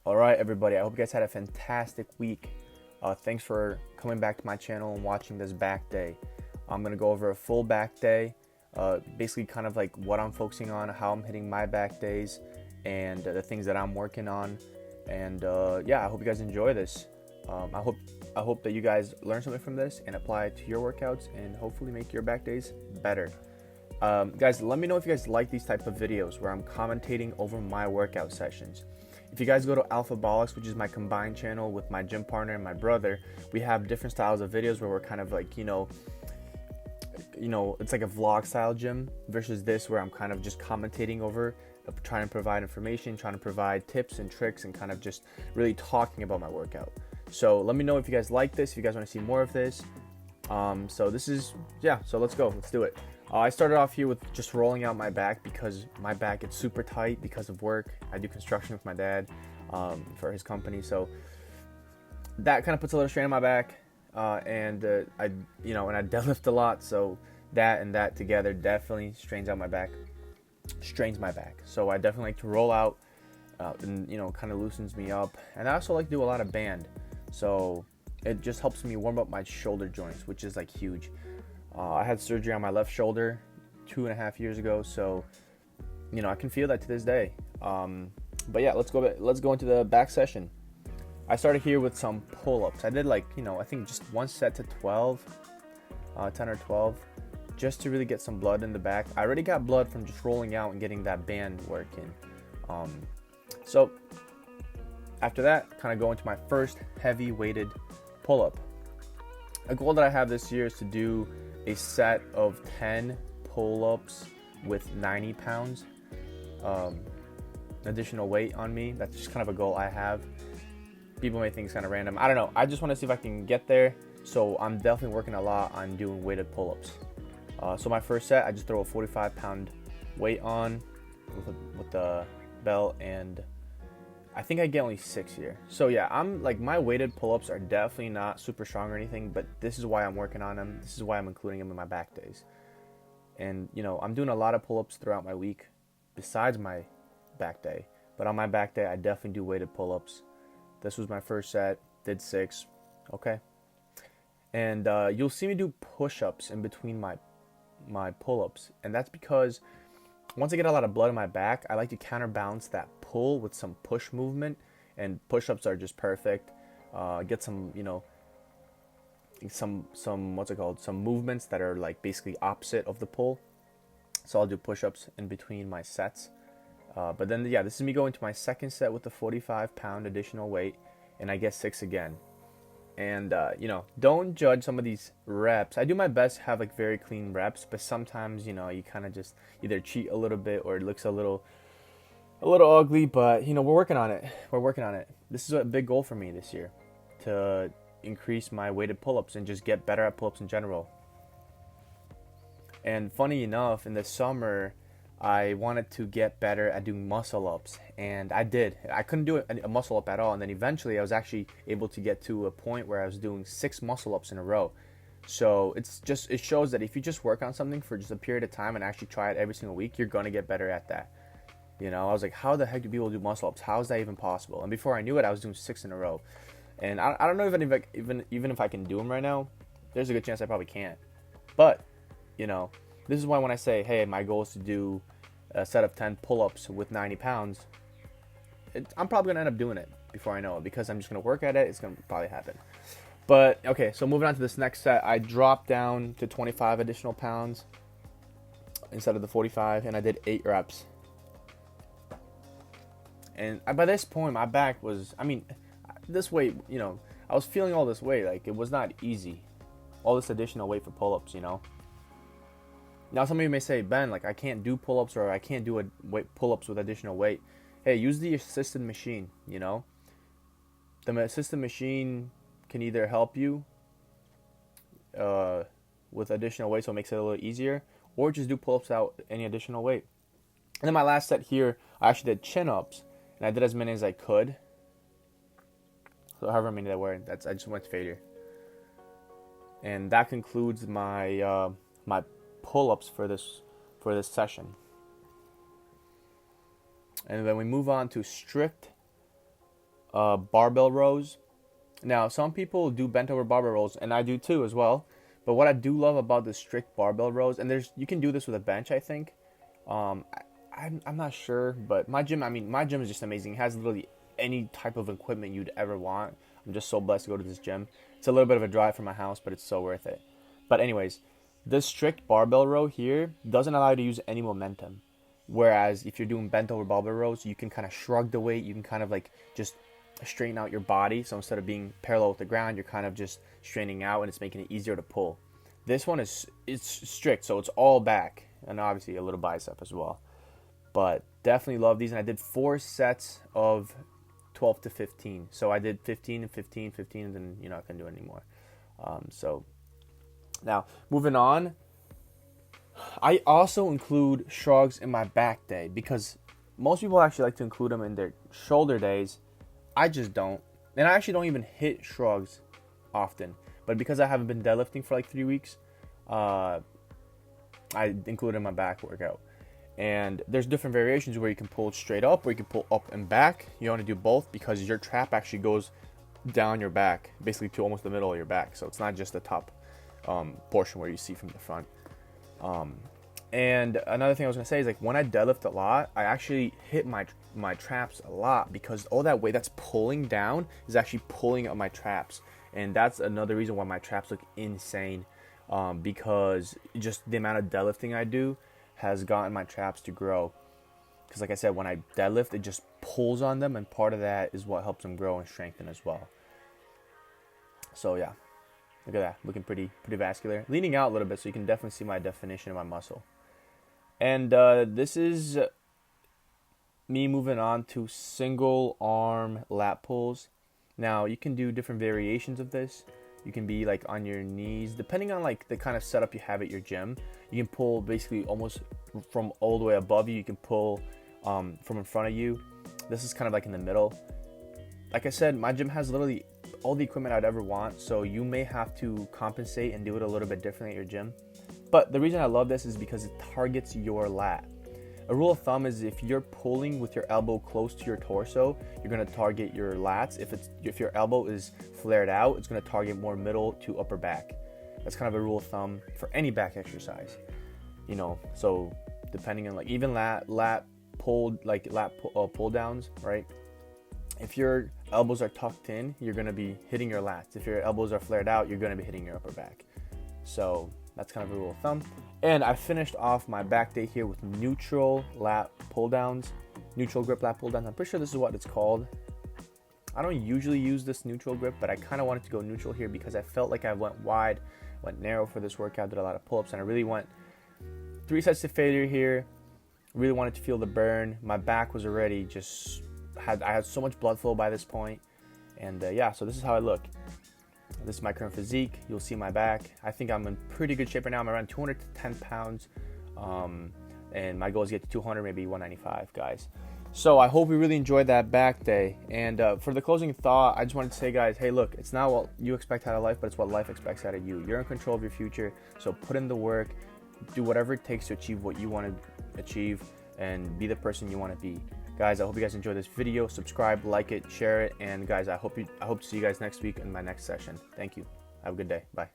All right, everybody. I hope you guys had a fantastic week. Thanks for coming back to my channel and watching this back day. I'm going to go over a full back day, basically kind of like what I'm focusing on, how I'm hitting my back days, and the things that I'm working on. And yeah, I hope you guys enjoy this. I hope that you guys learn something from this and apply it to your workouts and hopefully make your back days better. Guys, let me know if you guys like these type of videos where I'm commentating over my workout sessions. If you guys go to Alphabolics, which is my combined channel with my gym partner and my brother, we have different styles of videos where we're kind of like, you know, it's like a vlog style gym versus this where I'm kind of just commentating over, trying to provide information, trying to provide tips and tricks, and kind of just really talking about my workout. So let me know if you guys like this, if you guys want to see more of this. So let's go, let's do it. I started off here with just rolling out my back because my back gets super tight because of work. I do construction with my dad for his company, so that kind of puts a little strain on my back. And I deadlift a lot, so that and that together definitely strains my back. So I definitely like to roll out, and kind of loosens me up. And I also like to do a lot of band, so it just helps me warm up my shoulder joints, which is like huge. I had surgery on my left shoulder 2.5 years ago, so I can feel that to this day. But yeah, let's go into the back session. I started here with some pull-ups. I did I think just one set to 12, 10 or 12, just to really get some blood in the back. I already got blood from just rolling out and getting that band working. So after that, kind of go into my first heavy weighted pull-up. A goal that I have this year is to do a set of 10 pull-ups with 90 pounds additional weight on me. That's just kind of a goal I have. People may think it's kind of random. I don't know. I just want to see if I can get there. So I'm definitely working a lot on doing weighted pull-ups. So my first set, I just throw a 45-pound weight on with the belt, and I think I get only 6 here. So yeah, I'm like, my weighted pull-ups are definitely not super strong or anything, but this is why I'm working on them. This is why I'm including them in my back days. And I'm doing a lot of pull-ups throughout my week besides my back day. But on my back day, I definitely do weighted pull-ups. This was my first set, did 6. Okay. And you'll see me do push-ups in between my pull-ups. And that's because once I get a lot of blood in my back, I like to counterbalance that pull with some push movement, and push-ups are just perfect. Get some, some movements that are like basically opposite of the pull. So I'll do push-ups in between my sets. But then, yeah, this is me going to my second set with the 45-pound additional weight, and I get 6 again. And, don't judge some of these reps. I do my best to have like very clean reps, but sometimes, you kind of just either cheat a little bit or it looks a little ugly, but, we're working on it. This is a big goal for me this year, to increase my weighted pull-ups and just get better at pull-ups in general. And funny enough, in the summer, I wanted to get better at doing muscle ups, and I did. I couldn't do a muscle up at all, and then eventually I was actually able to get to a point where I was doing 6 muscle ups in a row. So it shows that if you just work on something for just a period of time and actually try it every single week, you're gonna get better at that. I was like, how the heck do people do muscle ups? How is that even possible? And before I knew it, I was doing 6 in a row. And I don't know even if I can do them right now. There's a good chance I probably can't. But this is why when I say, hey, my goal is to do a set of 10 pull-ups with 90 pounds, I'm probably going to end up doing it before I know it, because I'm just going to work at it. It's going to probably happen. But, okay, so moving on to this next set, I dropped down to 25 additional pounds instead of the 45, and I did 8 reps. And by this point, my back was, this weight, I was feeling all this weight. Like, it was not easy. All this additional weight for pull-ups, Now, some of you may say, Ben, like, I can't do pull-ups, or I can't do pull-ups with additional weight. Hey, use the assisted machine, The assisted machine can either help you with additional weight, so it makes it a little easier, or just do pull-ups without any additional weight. And then my last set here, I actually did chin-ups, and I did as many as I could. So however many there were, I just went to failure. And that concludes my my pull-ups for this session. And then we move on to strict barbell rows. Now, some people do bent over barbell rows, and I do too as well. But what I do love about the strict barbell rows, and you can do this with a bench, I think. I'm not sure, but my gym is just amazing. It has literally any type of equipment you'd ever want. I'm just so blessed to go to this gym. It's a little bit of a drive from my house, but it's so worth it. But anyways, this strict barbell row here doesn't allow you to use any momentum. Whereas if you're doing bent over barbell rows, you can kind of shrug the weight. You can kind of like just straighten out your body. So instead of being parallel with the ground, you're kind of just straightening out, and it's making it easier to pull. This one it's strict, so it's all back, and obviously a little bicep as well. But definitely love these, and I did 4 sets of 12 to 15. So I did 15 and 15, 15, and then I couldn't do it anymore. So now moving on, I also include shrugs in my back day because most people actually like to include them in their shoulder days. I just don't, and I actually don't even hit shrugs often. But because I haven't been deadlifting for like 3 weeks, I include it in my back workout. And there's different variations where you can pull straight up, or you can pull up and back. You want to do both because your trap actually goes down your back, basically to almost the middle of your back. So it's not just the top portion where you see from the front. And another thing I was going to say is, like, when I deadlift a lot, I actually hit my traps a lot because all that weight that's pulling down is actually pulling up my traps. And that's another reason why my traps look insane, because just the amount of deadlifting I do has gotten my traps to grow. Because like I said, when I deadlift, it just pulls on them, and part of that is what helps them grow and strengthen as well. So yeah, look at that, looking pretty vascular. Leaning out a little bit so you can definitely see my definition of my muscle. And this is me moving on to single arm lat pulls. Now you can do different variations of this. You can be like on your knees, depending on like the kind of setup you have at your gym. You can pull basically almost from all the way above you. You can pull from in front of you. This is kind of like in the middle. Like I said, my gym has literally all the equipment I'd ever want, so you may have to compensate and do it a little bit differently at your gym. But the reason I love this is because it targets your lat. A rule of thumb is if you're pulling with your elbow close to your torso, you're going to target your lats. If your elbow is flared out, it's going to target more middle to upper back. That's kind of a rule of thumb for any back exercise. So depending on like even lat pull downs, right? If your elbows are tucked in, you're going to be hitting your lats. If your elbows are flared out, you're going to be hitting your upper back. So that's kind of a rule of thumb. And I finished off my back day here with neutral lat pull downs, neutral grip lat pull downs. I'm pretty sure this is what it's called. I don't usually use this neutral grip, but I kind of wanted to go neutral here because I felt like I went wide, went narrow for this workout, did a lot of pull-ups, and I really went 3 sets to failure here. Really wanted to feel the burn. My back was already I had so much blood flow by this point. And yeah, so this is how I look. This is my current physique. You'll see my back. I think I'm in pretty good shape right now. I'm around 210 pounds. And my goal is to get to 200, maybe 195, guys. So I hope you really enjoyed that back day. And for the closing thought, I just wanted to say, guys, hey, look, it's not what you expect out of life, but it's what life expects out of you. You're in control of your future. So put in the work. Do whatever it takes to achieve what you want to achieve and be the person you want to be. Guys, I hope you guys enjoyed this video. Subscribe, like it, share it, and guys, I hope to see you guys next week in my next session. Thank you. Have a good day. Bye.